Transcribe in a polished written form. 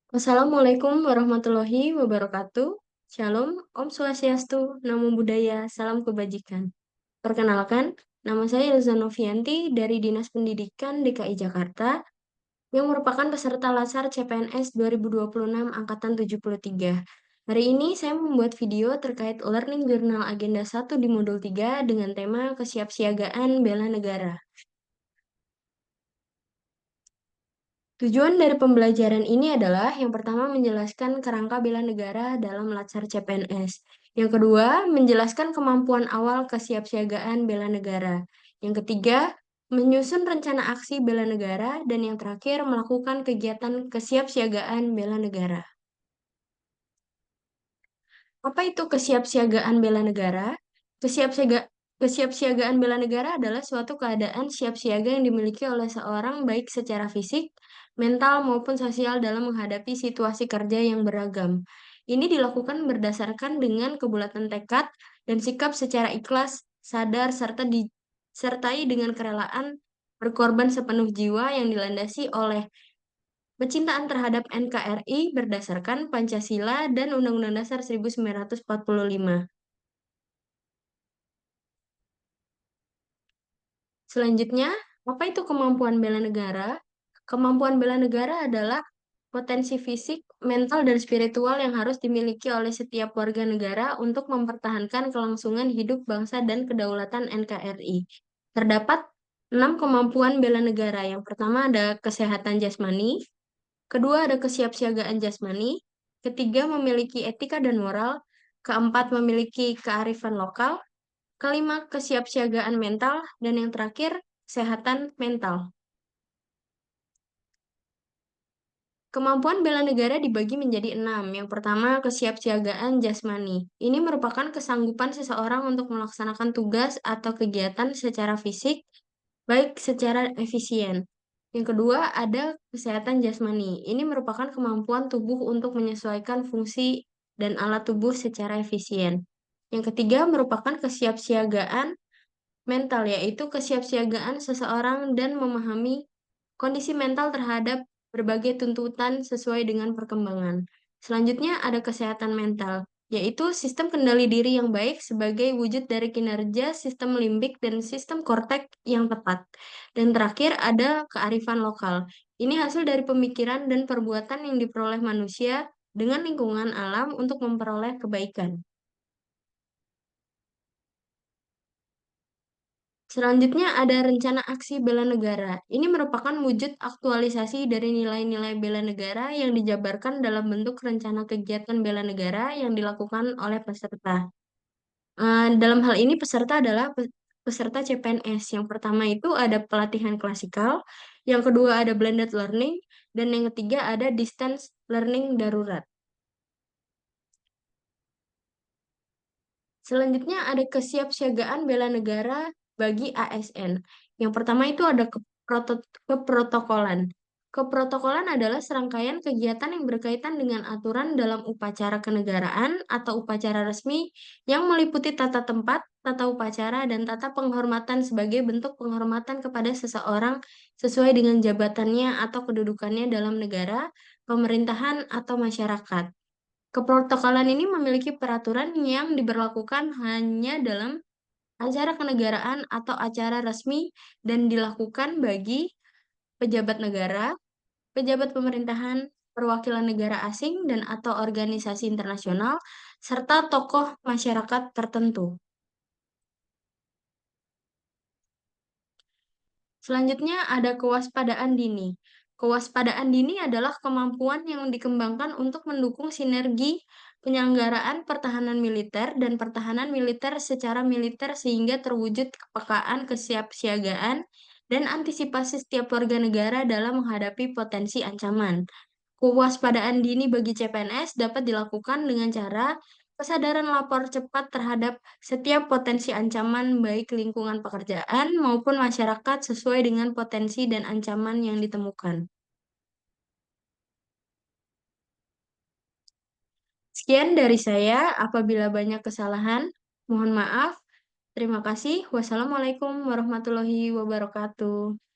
Wassalamualaikum warahmatullahi wabarakatuh. Shalom, Om Swastiastu, Namo Buddhaya, Salam Kebajikan. Perkenalkan, nama saya Ilza Novianti dari Dinas Pendidikan DKI Jakarta yang merupakan peserta Lasar CPNS 2026 Angkatan 73. Hari ini saya membuat video terkait Learning Journal Agenda 1 di Modul 3 dengan tema Kesiapsiagaan Bela Negara. Tujuan dari pembelajaran ini adalah yang pertama menjelaskan kerangka bela negara dalam Latsar CPNS. Yang kedua, menjelaskan kemampuan awal kesiapsiagaan bela negara. Yang ketiga, menyusun rencana aksi bela negara. Dan yang terakhir, melakukan kegiatan kesiapsiagaan bela negara. Apa itu kesiapsiagaan bela negara? Kesiapsiaga, Kesiapsiagaan bela negara adalah suatu keadaan siap siaga yang dimiliki oleh seorang baik secara fisik, mental maupun sosial dalam menghadapi situasi kerja yang beragam. Ini dilakukan berdasarkan dengan kebulatan tekad dan sikap secara ikhlas, sadar, serta disertai dengan kerelaan berkorban sepenuh jiwa yang dilandasi oleh kecintaan terhadap NKRI berdasarkan Pancasila dan Undang-Undang Dasar 1945. Selanjutnya, apa itu kemampuan bela negara? Kemampuan bela negara adalah potensi fisik, mental, dan spiritual yang harus dimiliki oleh setiap warga negara untuk mempertahankan kelangsungan hidup bangsa dan kedaulatan NKRI. Terdapat 6 kemampuan bela negara. Yang pertama ada kesehatan jasmani, kedua ada kesiapsiagaan jasmani, ketiga memiliki etika dan moral, keempat memiliki kearifan lokal, kelima kesiapsiagaan mental, dan yang terakhir kesehatan mental. Kemampuan bela negara dibagi menjadi 6. Yang pertama, kesiapsiagaan jasmani. Ini merupakan kesanggupan seseorang untuk melaksanakan tugas atau kegiatan secara fisik, baik secara efisien. Yang kedua, ada kesehatan jasmani. Ini merupakan kemampuan tubuh untuk menyesuaikan fungsi dan alat tubuh secara efisien. Yang ketiga, merupakan kesiapsiagaan mental, yaitu kesiapsiagaan seseorang dan memahami kondisi mental terhadap berbagai tuntutan sesuai dengan perkembangan. Selanjutnya ada kesehatan mental, yaitu sistem kendali diri yang baik sebagai wujud dari kinerja sistem limbik dan sistem korteks yang tepat. Dan terakhir ada kearifan lokal. Ini hasil dari pemikiran dan perbuatan yang diperoleh manusia dengan lingkungan alam untuk memperoleh kebaikan. Selanjutnya ada rencana aksi bela negara. Ini merupakan wujud aktualisasi dari nilai-nilai bela negara yang dijabarkan dalam bentuk rencana kegiatan bela negara yang dilakukan oleh peserta. Dalam hal ini peserta adalah peserta CPNS. Yang pertama itu ada pelatihan klasikal, yang kedua ada blended learning, dan yang ketiga ada distance learning darurat. Selanjutnya ada kesiapsiagaan bela negara bagi ASN. Yang pertama itu ada keprotokolan. Keprotokolan adalah serangkaian kegiatan yang berkaitan dengan aturan dalam upacara kenegaraan atau upacara resmi yang meliputi tata tempat, tata upacara, dan tata penghormatan sebagai bentuk penghormatan kepada seseorang sesuai dengan jabatannya atau kedudukannya dalam negara, pemerintahan, atau masyarakat. Keprotokolan ini memiliki peraturan yang diberlakukan hanya dalam acara kenegaraan atau acara resmi dan dilakukan bagi pejabat negara, pejabat pemerintahan, perwakilan negara asing dan atau organisasi internasional, serta tokoh masyarakat tertentu. Selanjutnya ada kewaspadaan dini. Kewaspadaan dini adalah kemampuan yang dikembangkan untuk mendukung sinergi penyelenggaraan pertahanan militer dan pertahanan militer secara militer sehingga terwujud kepekaan, kesiapsiagaan, dan antisipasi setiap warga negara dalam menghadapi potensi ancaman. Kewaspadaan dini bagi CPNS dapat dilakukan dengan cara kesadaran lapor cepat terhadap setiap potensi ancaman baik lingkungan pekerjaan maupun masyarakat sesuai dengan potensi dan ancaman yang ditemukan. Sekian dari saya, apabila banyak kesalahan, mohon maaf. Terima kasih. Wassalamualaikum warahmatullahi wabarakatuh.